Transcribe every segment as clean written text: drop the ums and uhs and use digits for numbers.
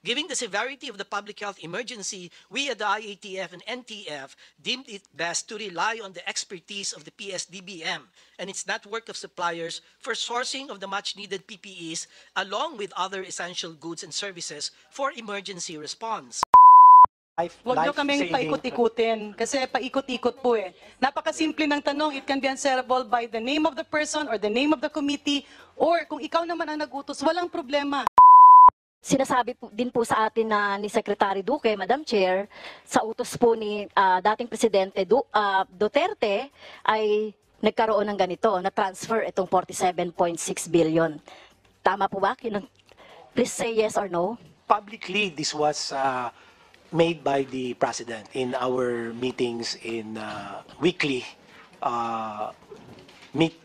Given the severity of the public health emergency, we at the IATF and NTF deemed it best to rely on the expertise of the PSDBM and its network of suppliers for sourcing of the much-needed PPEs along with other essential goods and services for emergency response. Huwag nyo kaming paikot-ikutin kasi paikot-ikot po eh. Napakasimple ng tanong, it can be answerable by the name of the person or the name of the committee or kung ikaw naman ang nagutos, walang problema. Sinasabi po, din po sa atin na ni Secretary Duque, Madam Chair, sa utos po ni dating Presidente Duterte ay nagkaroon ng ganito, na-transfer itong 47.6 billion. Tama po ba? Please say yes or no. Publicly, this was made by the President in our meetings in weekly meet.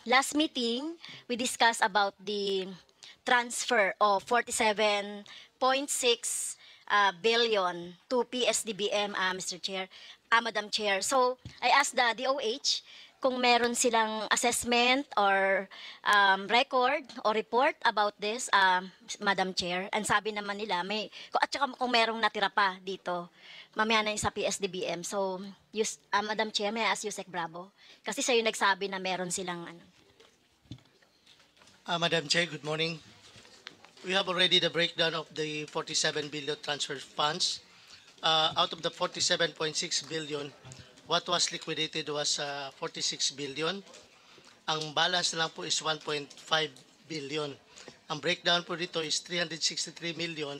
Last meeting, we discussed about the transfer of 47.6 billion to PSDBM, Mr. Chair, Madam Chair. So, I asked the DOH kung meron silang assessment or record or report about this, Madam Chair. And sabi naman nila, at saka kung merong natira pa dito, mamaya na yung sa PSDBM. So, Madam Chair, may I ask Yusek Bravo? Kasi sa'yo nagsabi na meron silang ano. Madam Chair, good morning. We have already the breakdown of the 47 billion transfer funds. Out of the 47.6 billion, what was liquidated was 46 billion. Ang balance na lang po is 1.5 billion. Ang breakdown po dito is 363 million.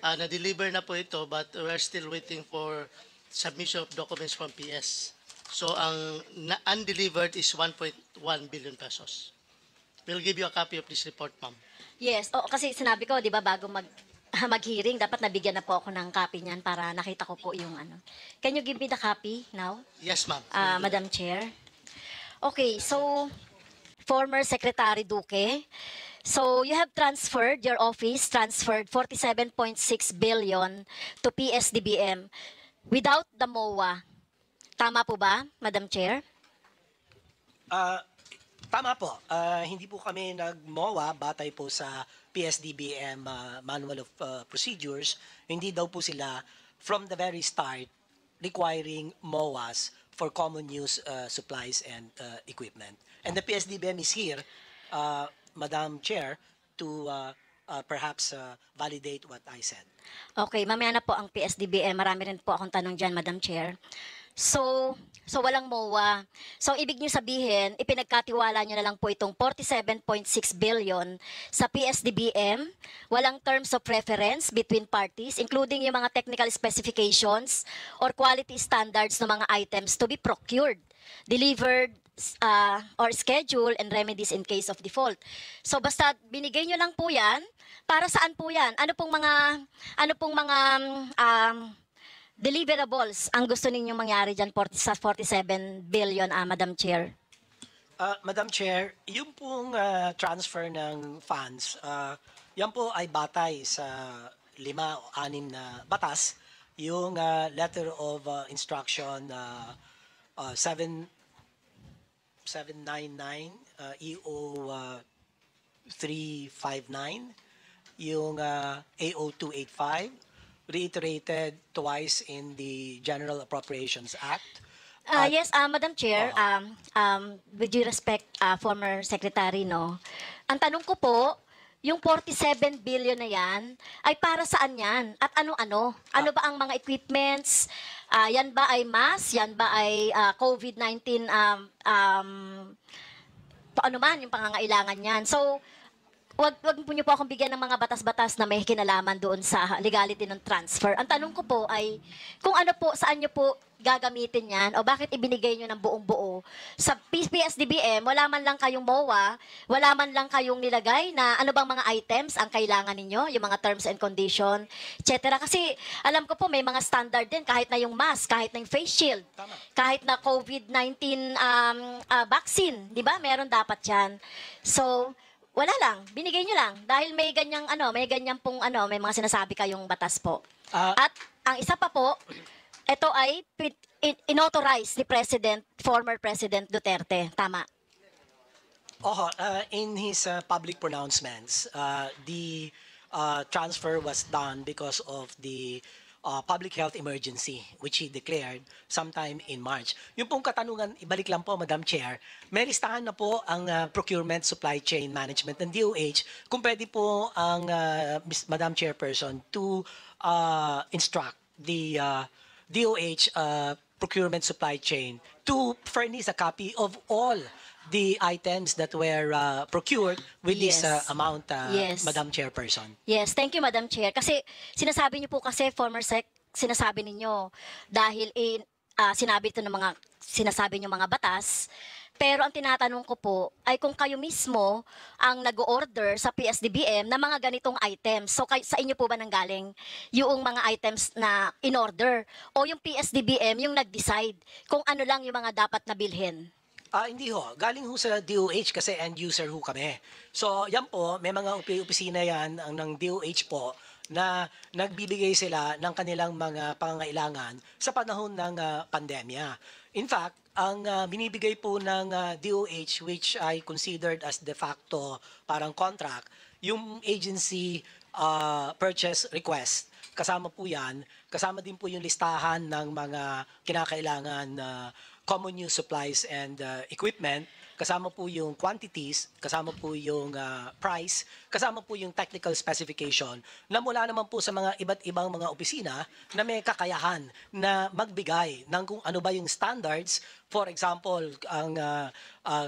Na-deliver na po ito but we are still waiting for submission of documents from PS. So ang undelivered is 1.1 billion pesos. We'll give you a copy of this report, ma'am. Yes, kasi sinabi ko, di ba, bago mag-hearing, dapat nabigyan na po ako ng copy niyan para nakita ko po yung ano. Can you give me the copy now? Yes, ma'am. Madam Chair. Okay, so, former Secretary Duque, so you have transferred, your office transferred 47.6 billion to PSDBM without the MOA. Tama po ba, Madam Chair? Tama po. Hindi po kami nag-MOA batay po sa PSDBM Manual of Procedures. Hindi daw po sila from the very start requiring MOAs for common use supplies and equipment. And the PSDBM is here, Madam Chair, to perhaps validate what I said. Okay, mamaya na po ang PSDBM. Marami rin po akong tanong dyan, Madam Chair. So walang MOA. So ibig niyo sabihin, ipinagkatiwala niyo na lang po itong 47.6 billion sa PSDBM, walang terms of reference between parties, including yung mga technical specifications or quality standards ng mga items to be procured, delivered, or schedule and remedies in case of default. So basta binigay niyo lang po yan, para saan po yan? Ano pong mga deliverables ang gusto ninyong mangyari dyan sa 47 billion, Madam Chair? Madam Chair, yung pong transfer ng funds, yan po ay batay sa 5 o 6 na batas. Yung letter of instruction 799 EO 359, yung AO 285, reiterated twice in the General Appropriations Act. Yes, Madam Chair, with due respect, former Secretary, no, ang tanong ko po, yung 47 billion na yan, ay para saan yan? At ano-ano? Ano ba ang mga equipments? Yan ba ay mask? Yan ba ay COVID-19? Ano man yung pangangailangan yan? So, wag po niyo po akong bigyan ng mga batas-batas na may kinalaman doon sa legality ng transfer. Ang tanong ko po ay kung ano po, saan niyo po gagamitin yan o bakit ibinigay niyo ng buong-buo. Sa PSDBM, wala man lang kayong MOA, wala man lang kayong nilagay na ano bang mga items ang kailangan ninyo, yung mga terms and condition, etc. Kasi alam ko po may mga standard din kahit na yung mask, kahit na yung face shield, kahit na COVID-19 vaccine, di ba? Meron dapat yan. So, wala lang, binigay nyo lang dahil may ganyang may mga sinasabi kayong batas po. At ang isa pa po, ito ay inauthorize ni former President Duterte. Tama. In his public pronouncements, the transfer was done because of the public health emergency which he declared sometime in March. Yung pong katanungan, ibalik lang po, Madam Chair, may listahan na po ang procurement supply chain management ng DOH. Kung pwede po ang Madam Chairperson to instruct the DOH procurement supply chain to furnish a copy of all the items that were procured with this Yes. amount, Yes. Madam Chairperson. Yes, thank you, Madam Chair. Kasi sinasabi niyo po kasi, former sec, sinasabi ninyo dahil sinabi ito ng mga sinasabi niyo mga batas. Pero ang tinatanong ko po ay kung kayo mismo ang nag-order sa PSDBM ng mga ganitong items. So sa inyo po ba nanggaling yung mga items na in-order? O yung PSDBM yung nag-decide kung ano lang yung mga dapat na bilhin? Hindi ho. Galing ho sa DOH kasi end user ho kami. So, yan po, may mga opisina yan ng DOH po na nagbibigay sila ng kanilang mga pangangailangan sa panahon ng pandemya. In fact, ang binibigay po ng DOH, which I considered as de facto parang contract, yung agency purchase request. Kasama po yan. Kasama din po yung listahan ng mga kinakailangan common use supplies and equipment, kasama po yung quantities, kasama po yung price, kasama po yung technical specification na mula naman po sa mga iba't ibang mga opisina na may kakayahan na magbigay ng kung ano ba yung standards. For example, ang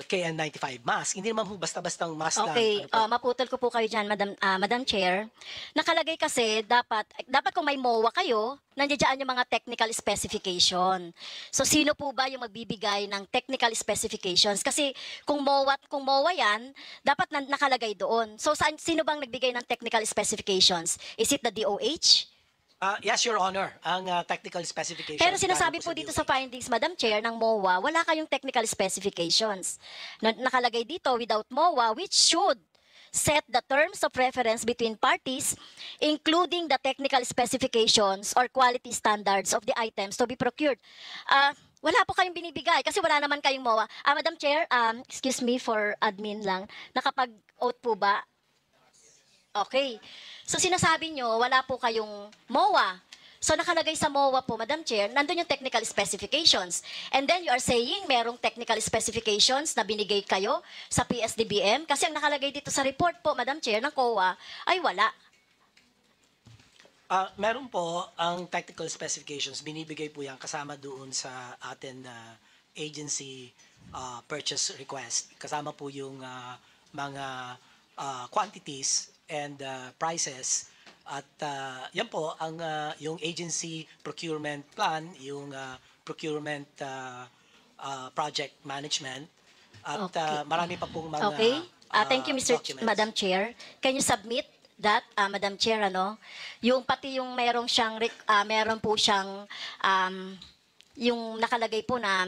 KN95 mask. Hindi naman po basta-bastang mask lang. Okay, Ano po? maputol ko po kayo dyan, Madam Chair. Nakalagay kasi, dapat kung may MOA kayo, nandiyan yung mga technical specification. So, sino po ba yung magbibigay ng technical specifications? Kasi kung MOA yan, dapat nakalagay doon. So, sino bang nagbigay ng technical specifications? Is it the DOH? Yes, Your Honor. Ang technical specification. Pero sinasabi po dito sa DOH. findings, Madam Chair, ng MOA, wala kayong technical specifications. Nakalagay dito, without MOA, which should set the terms of reference between parties, including the technical specifications or quality standards of the items to be procured. Wala po kayong binibigay kasi wala naman kayong MOA. Madam Chair, excuse me for admin lang, nakapag-oath po ba? Okay. So sinasabi nyo, wala po kayong MOA. So nakalagay sa MOA po, Madam Chair, nandun yung technical specifications. And then you are saying merong technical specifications na binigay kayo sa PSDBM kasi ang nakalagay dito sa report po, Madam Chair, ng COA ay wala. Meron po ang technical specifications, binibigay po yan kasama doon sa atin na agency purchase request. Kasama po yung mga quantities and prices. At yan po ang yung agency procurement plan, yung procurement project management. At Okay. marami pa pong mga Okay. Thank you, documents. Madam Chair. Can you submit that, Madam Chair, yung pati yung meron po siyang yung nakalagay po na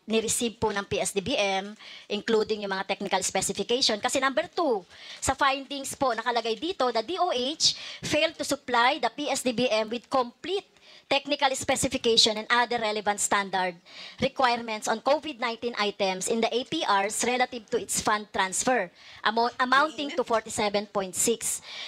ni-receive po ng PSDBM, including yung mga technical specification. Kasi number 2, sa findings po, nakalagay dito, the DOH failed to supply the PSDBM with complete technical specification and other relevant standard requirements on COVID-19 items in the APRs relative to its fund transfer, amounting to 47.6.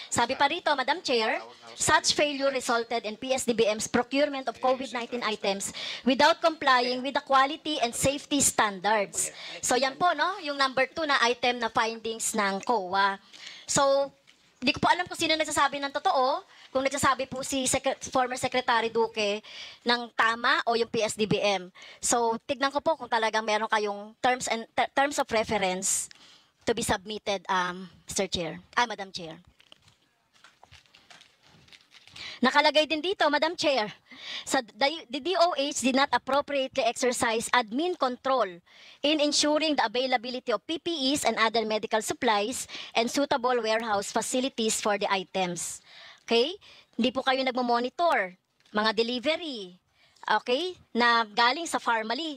Sabi pa rito, Madam Chair, such failure resulted in PSDBM's procurement of COVID-19 items without complying with the quality and safety standards. So yan po, no? Yung number 2 na item na findings ng COA. So, di ko po alam kung sino nagsasabi ng totoo, kung nagsasabi po si former Secretary Duque ng tama o yung PSDBM. So, tignan ko po kung talagang meron kayong terms of reference to be submitted, Mr. Chair. Madam Chair. Nakalagay din dito, Madam Chair, the DOH did not appropriately exercise admin control in ensuring the availability of PPEs and other medical supplies and suitable warehouse facilities for the items. Okay? Hindi po kayo nagmo-monitor. Mga delivery. Okay? Na galing sa Pharmally.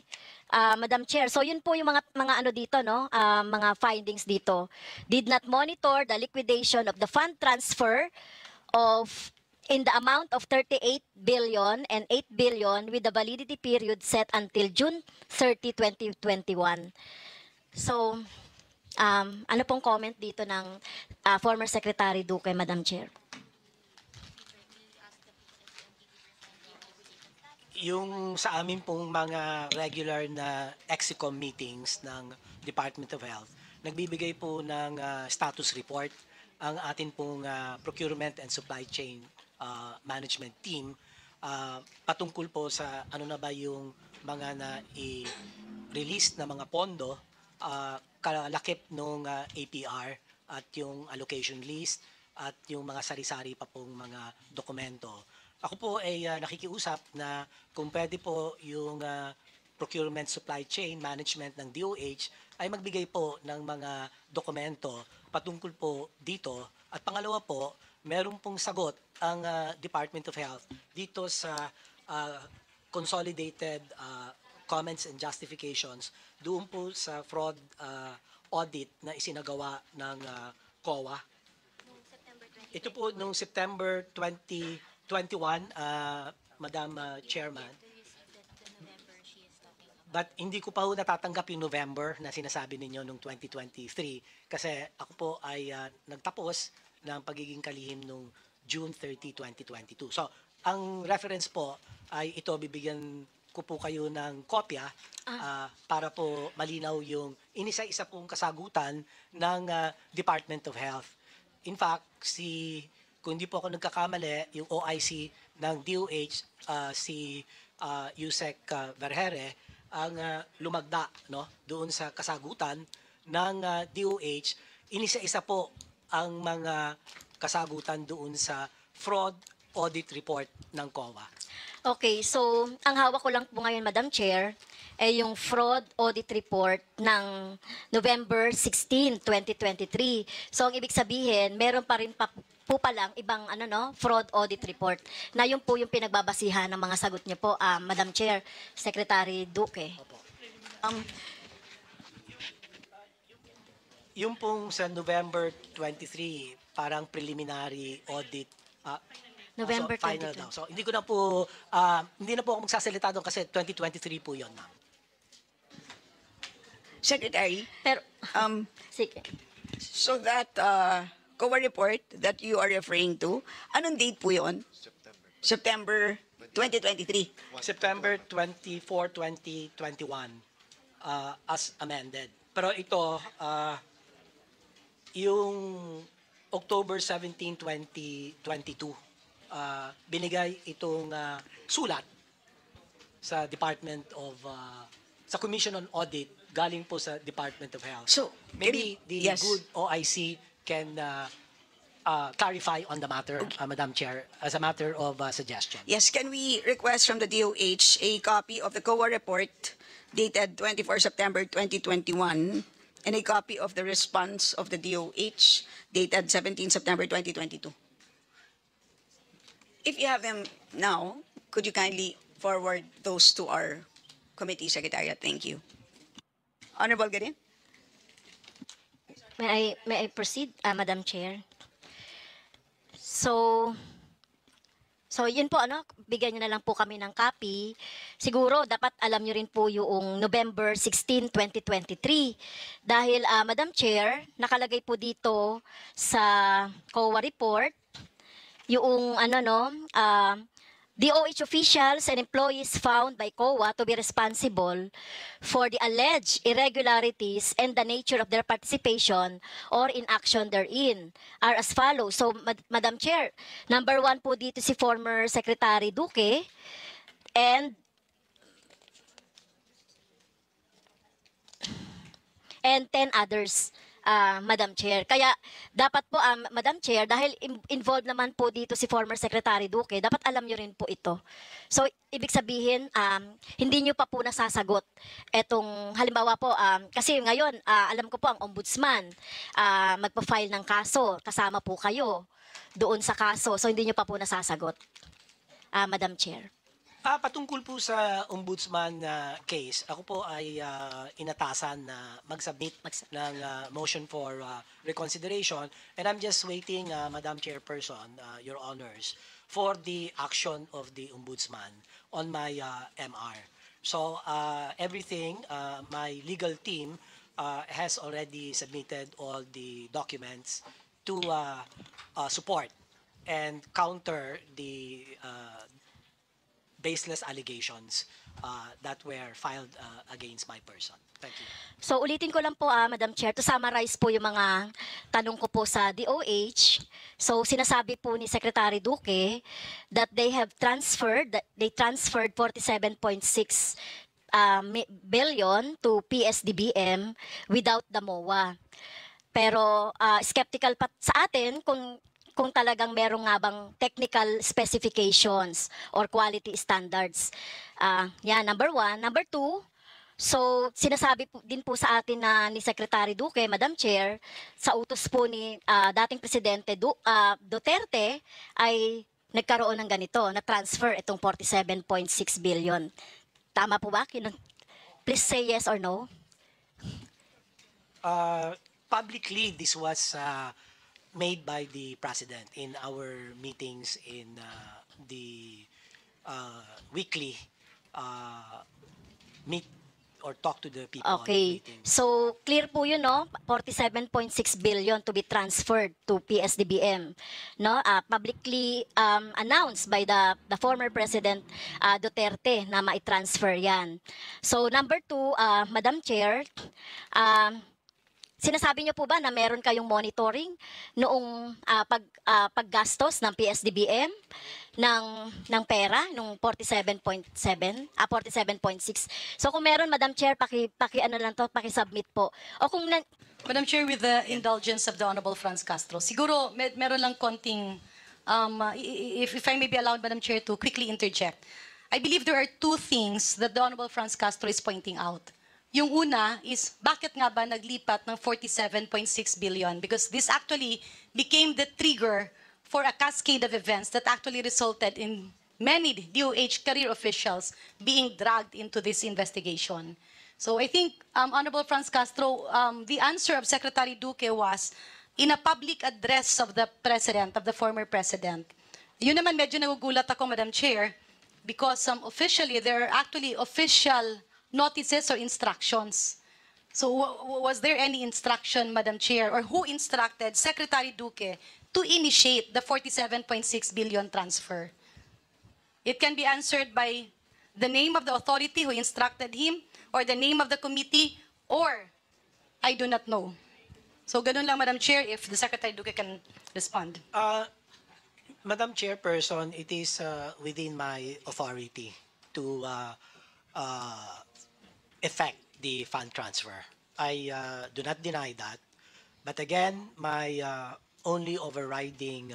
Madam Chair, so yun po yung mga ano dito, no? Mga findings dito. Did not monitor the liquidation of the fund transfer in the amount of 38 billion and 8 billion with the validity period set until June 30, 2021. So, Ano pong comment dito ng former Secretary Duque, Madam Chair? Yung sa amin pong mga regular na EXICOM meetings ng Department of Health, nagbibigay po ng status report ang atin pong procurement and supply chain management team patungkol po sa ano na ba yung mga na-release na mga pondo, kalakip ng APR at yung allocation list at yung mga sari-sari pa pong mga dokumento. Ako po ay nakikiusap na kung pwede po yung procurement supply chain management ng DOH ay magbigay po ng mga dokumento patungkol po dito. At pangalawa po, meron pong sagot ang Department of Health dito sa consolidated comments and justifications doon po sa fraud audit na isinagawa ng COA. Ito po noong September 2021, Madam Chairman. But hindi ko pa ho natatanggap yung November na sinasabi ninyo noong 2023 kasi ako po ay nagtapos ng pagiging kalihim noong June 30, 2022. So, ang reference po ay ito, bibigyan ko po kayo ng kopya para po malinaw yung inisa-isa pong kasagutan ng Department of Health. In fact, kung hindi po ako nagkakamali, yung OIC ng DOH, si Yusek Vergere, ang lumagda doon sa kasagutan ng DOH. Inisa-isa po ang mga kasagutan doon sa fraud audit report ng COA. Okay, so ang hawak ko lang po ngayon, Madam Chair, ay yung fraud audit report ng November 16, 2023. So ang ibig sabihin, meron pa rin po palang ibang fraud audit report na yun po yung pinagbabasihan ng mga sagot niyo po, Madam Chair, Secretary Duque. Yung pong sa November 23, parang preliminary audit. November so final 22. daw. So hindi na po ako magsasalita doon kasi 2023 po 'yon, ma'am. Secretary, Pero, um, sige. so that COA report that you are referring to, anong date po yun? September 2023. September 24, 2021 as amended. Pero ito yung October 17, 2022 binigay itong sulat sa Department of sa Commission on Audit galing po sa Department of Health. So, maybe the yes. good OIC can clarify on the matter, Madam Chair, as a matter of suggestion. Yes, can we request from the DOH a copy of the COA report dated 24 September 2021 and a copy of the response of the DOH dated 17 September 2022? If you have them now, could you kindly forward those to our committee secretariat? Thank you. Honorable Garin? May I proceed, Madam Chair? So yun po, bigyan nyo na lang po kami ng copy. Siguro, dapat alam nyo rin po yung November 16, 2023. Dahil, Madam Chair, nakalagay po dito sa COA report, yung DOH officials and employees found by COA to be responsible for the alleged irregularities and the nature of their participation or inaction therein are as follows. So, Madam Chair, number 1 po dito si former Secretary Duque and 10 others, Madam Chair. Kaya dapat po, Madam Chair, dahil involved naman po dito si former Secretary Duque, dapat alam nyo rin po ito. So, ibig sabihin, hindi nyo pa po nasasagot etong, halimbawa po, kasi ngayon, alam ko po ang ombudsman, magpa-file ng kaso, kasama po kayo doon sa kaso. So, hindi nyo pa po nasasagot, Madam Chair. Patungkol po sa ombudsman case, ako po ay inatasan na mag-submit ng motion for reconsideration and I'm just waiting, Madam Chairperson, Your Honors, for the action of the ombudsman on my MR. So everything, my legal team has already submitted all the documents to support and counter the baseless allegations that were filed against my person. Thank you. So ulitin ko lang po, Madam Chair, to summarize po yung mga tanong ko po sa DOH. So sinasabi po ni Secretary Duque that they transferred 47.6 billion to PSDBM without the MOA. Pero skeptical pa sa atin kung talagang merong nga bang technical specifications or quality standards. Yan, number one. Number two, so sinasabi po, din po sa atin na ni Secretary Duque, Madam Chair, sa utos po ni dating Presidente Duterte ay nagkaroon ng ganito, na transfer itong 47.6 billion. Tama po ba? Please say yes or no. Publicly, this was made by the President in our meetings in the weekly meet or talk to the people Okay. meeting. So, clear po yun, no? 47.6 billion to be transferred to PSDBM. No? Publicly announced by the former President Duterte na mai-transfer yan. So, number two, Madam Chair, sinasabi niyo po ba na meron kayong monitoring noong paggastos ng PSDBM ng pera nung 47.6? So kung meron, Madam Chair, paki-submit po. O kung Madam Chair, with the indulgence of the Honorable Franz Castro, siguro meron lang konting, if I may be allowed, Madam Chair, to quickly interject. I believe there are two things that the Honorable Franz Castro is pointing out. Yung una is, bakit nga ba naglipat ng 47.6 billion? Because this actually became the trigger for a cascade of events that actually resulted in many DOH career officials being dragged into this investigation. So I think, Honorable Franz Castro, the answer of Secretary Duque was in a public address of the President, of the former President. Yun naman medyo nagugulat ako, Madam Chair, because officially, there are actually official notices or instructions. So was there any instruction, Madam Chair, or who instructed Secretary Duque to initiate the 47.6 billion transfer? It can be answered by the name of the authority who instructed him, or the name of the committee, or I do not know. So ganun lang, Madam Chair, if the Secretary Duque can respond. Madam Chairperson, it is within my authority to effect the fund transfer. I do not deny that. But again, my only overriding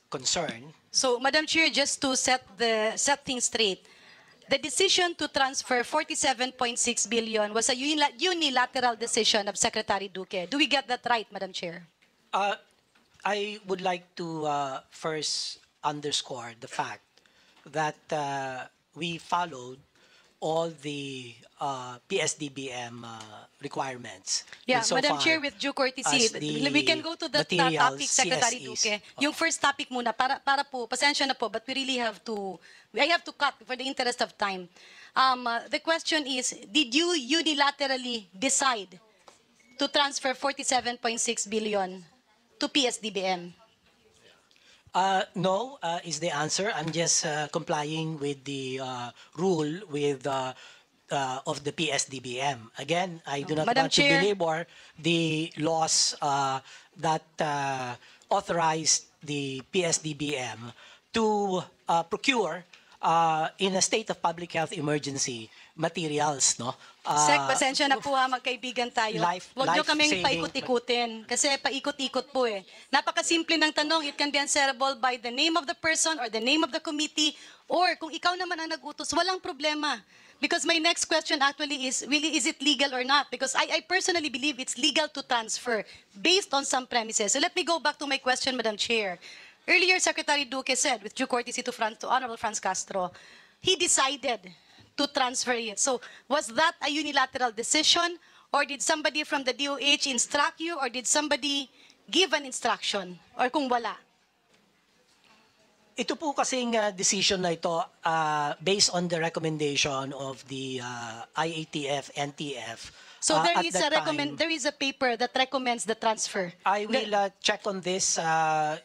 concern. So, Madam Chair, just to set things straight, the decision to transfer 47.6 billion was a unilateral decision of Secretary Duque. Do we get that right, Madam Chair? I would like to first underscore the fact that we followed all the PSDBM requirements. Yeah, insofar Madam Chair, with due courtesy, as the we can go to the materials, topic, Secretary CSEs. Duque. Yung first topic muna, para po, pasensya na po, but we really have to, I have to cut for the interest of time. The question is, did you unilaterally decide to transfer 47.6 billion to PSDBM? No, is the answer. I'm just complying with the rule of the PSDBM. Again, I do not Madam want Chair. to belabor the laws that authorized the PSDBM to procure in a state of public health emergency materials, no? Sec, pasensya na po ha, magkaibigan tayo. Huwag nyo kaming life-saving- paikot-ikutin. Kasi paikot-ikot po eh. Napakasimple ng tanong, it can be answerable by the name of the person or the name of the committee, or kung ikaw naman ang nag-utos, walang problema. Because my next question actually is, really, is it legal or not? Because I personally believe it's legal to transfer based on some premises. So let me go back to my question, Madam Chair. Earlier, Secretary Duque said, with due courtesy to Honorable Franz Castro, he decided to transfer it. So was that a unilateral decision, or did somebody from the DOH instruct you, or did somebody give an instruction, or kung wala? Ito po kasing decision na ito based on the recommendation of the IATF, NTF, So there at is that a recommend. time. There is a paper that recommends the transfer. I will check on this,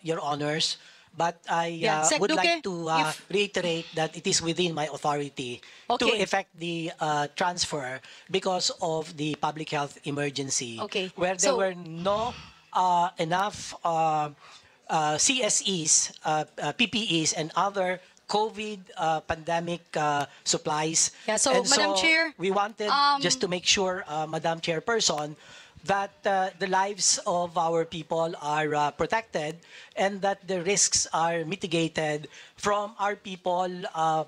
Your Honors, but I Yeah, Sec. would Duque, like to if- reiterate that it is within my authority to Okay. effect the transfer because of the public health emergency, Okay. where there So- were no enough CSEs, PPEs, and other COVID pandemic supplies. Yeah, so, And Madam Chair, we wanted just to make sure, Madam Chairperson, that the lives of our people are protected and that the risks are mitigated from our people,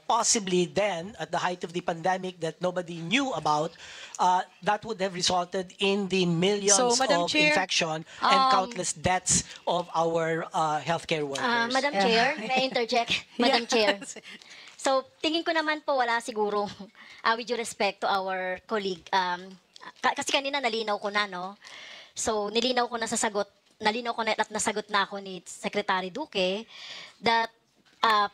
possibly then at the height of the pandemic that nobody knew about, that would have resulted in the millions So, Madam of Chair, infection and countless deaths of our healthcare workers. Madam Chair, may I interject? Madam Chair. Yes. So, tingin ko naman po wala siguro, with due respect to our colleague, kasi kanina nalinaw ko na, no? So, nalinaw ko na at nasagot na ako ni Secretary Duque that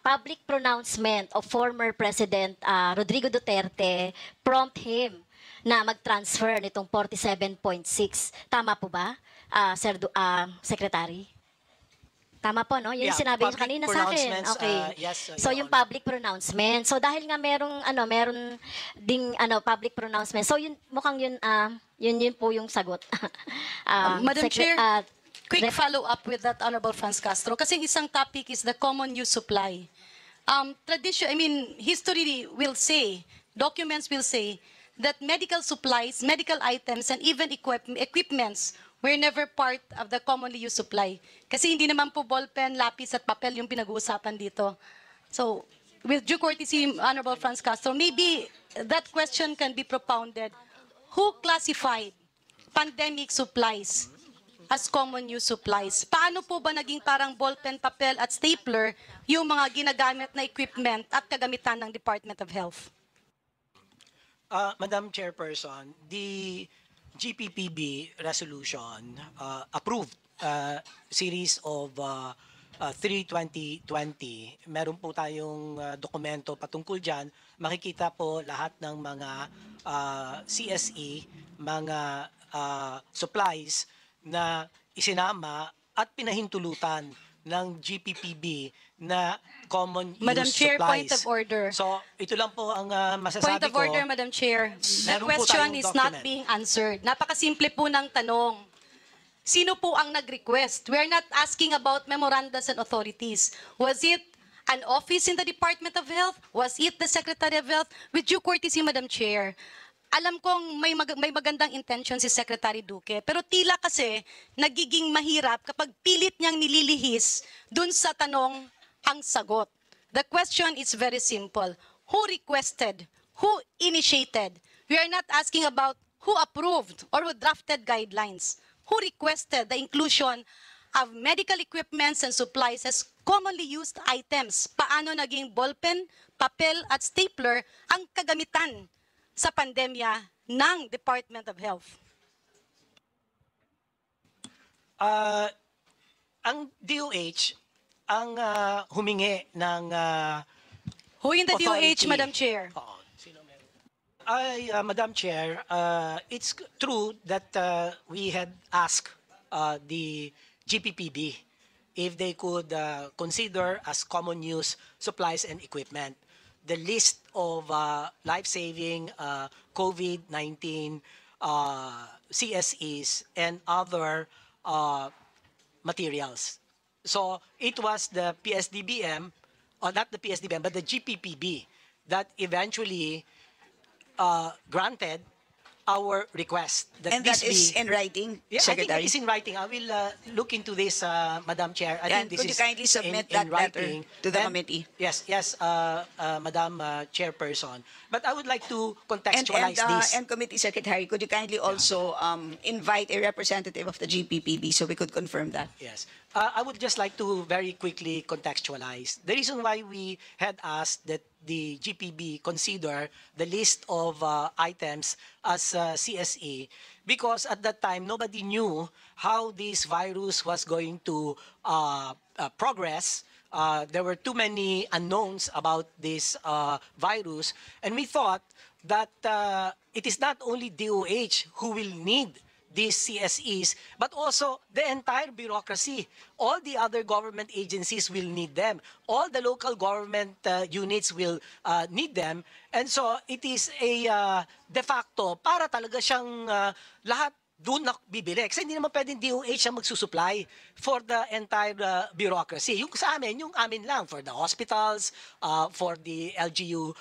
public pronouncement of former President Rodrigo Duterte prompt him na mag-transfer nitong 47.6. Tama po ba, Secretary? Tama po, no? Yun yung Yeah, sinabi niyo public kanina sa akin. pronouncements, Okay. yes, So Your yung Honor. public pronouncement. So dahil nga meron ding public pronouncement. So yun mukhang yun po yung sagot. Madam Chair, quick Rep- follow-up with that, Honorable Franz Castro. Kasi isang topic is the common use supply. History will say, documents will say, that medical supplies, medical items, and even equipments were never part of the commonly used supply. Kasi hindi naman po ballpen, lapis, at papel yung pinag-uusapan dito. So, with due courtesy, Honorable Franz Castro, maybe that question can be propounded. Who classified pandemic supplies as common use supplies? Paano po ba naging parang ballpen, papel at stapler yung mga ginagamit na equipment at kagamitan ng Department of Health? Madam Chairperson, the GPPB resolution approved series of 3/2020. Meron po tayong dokumento patungkol dyan. Makikita po lahat ng mga CSE, mga supplies na isinama at pinahintulutan ng GPPB na common Madam use Chair, supplies. point of order. So, ito lang po ang masasabi Point of ko. order, Madam Chair. The Meron po question tayong is not document. being answered. Napakasimple po ng tanong. Sino po ang nag-request? We're not asking about memorandas and authorities. Was it an office in the Department of Health? Was it the Secretary of Health? With due courtesy, Madam Chair, alam kong may magandang intention si Secretary Duque, pero tila kasi nagiging mahirap kapag pilit niyang nililihis dun sa tanong ang sagot. The question is very simple. Who requested? Who initiated? We are not asking about who approved or who drafted guidelines. Who requested the inclusion of medical equipments and supplies as commonly used items? Paano naging ballpen, papel at stapler ang kagamitan sa pandemya ng Department of Health? Ang DOH ang humingi ng Who in the authority. DOH, Madam Chair? Oo, sino meron? Madam Chair, it's true that we had asked the GPPB if they could consider as common use supplies and equipment the list of life-saving COVID-19 CSEs and other materials. So it was the PSDBM, or not the PSDBM, but the GPPB that eventually granted our request that And this that is be... in writing, Yeah, I think Secretary? it is in writing. I will look into this, Madam Chair. I And think this could you is kindly submit in that letter writing. to the And- committee? Yes, Madam Chairperson. But I would like to And, contextualize this. and Committee Secretary, could you kindly also invite a representative of the GPPB so we could confirm that? Yes. I would just like to very quickly contextualize. The reason why we had asked that the GPB consider the list of items as CSE, because at that time, nobody knew how this virus was going to progress. There were too many unknowns about this virus, and we thought that it is not only DOH who will need these CSEs, but also the entire bureaucracy. All the other government agencies will need them. All the local government units will need them. And so it is a de facto para talaga siyang lahat doon na bibili. Kasi hindi naman pwedeng DOH ang magsusupply for the entire bureaucracy. Yung sa amin, yung amin lang for the hospitals, for the LGU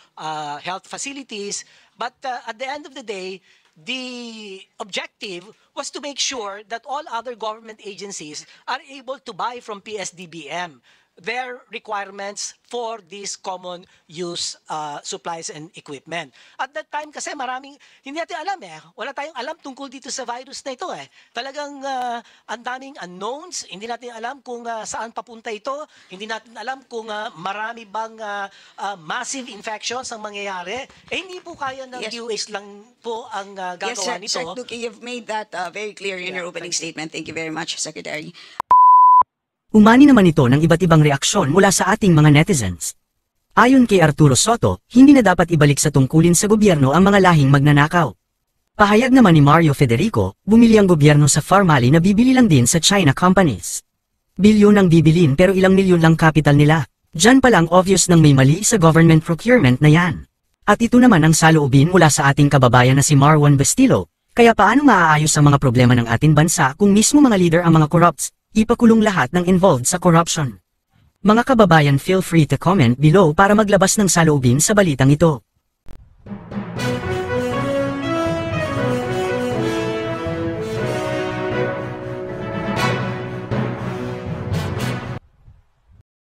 health facilities. But at the end of the day, the objective was to make sure that all other government agencies are able to buy from PSDBM their requirements for these common use supplies and equipment. At that time kasi hindi natin alam wala tayong alam tungkol dito sa virus na ito Talagang ang daming unknowns, hindi natin alam kung saan papunta ito, hindi natin alam kung marami bang massive infections ang mangyayari. Hindi po kaya ng Yes. DOH lang po ang Yes, gagawa Sir nito. Duque, you've made that very clear in your opening statement. Thank you very much, Secretary. Umani naman ito ng iba't ibang reaksyon mula sa ating mga netizens. Ayon kay Arturo Soto, hindi na dapat ibalik sa tungkulin sa gobyerno ang mga lahing magnanakaw. Pahayag naman ni Mario Federico, bumili ang gobyerno sa Farmali na bibili lang din sa China companies. Bilyon ang bibilin pero ilang milyon lang capital nila. Diyan pa lang obvious nang may mali sa government procurement na yan. At ito naman ang saloobin mula sa ating kababayan na si Marwan Bastilo, kaya paano maaayos ang mga problema ng ating bansa kung mismo mga leader ang mga corrupts? Ipakulong lahat ng involved sa corruption. Mga kababayan, feel free to comment below para maglabas ng saloobin sa balitang ito.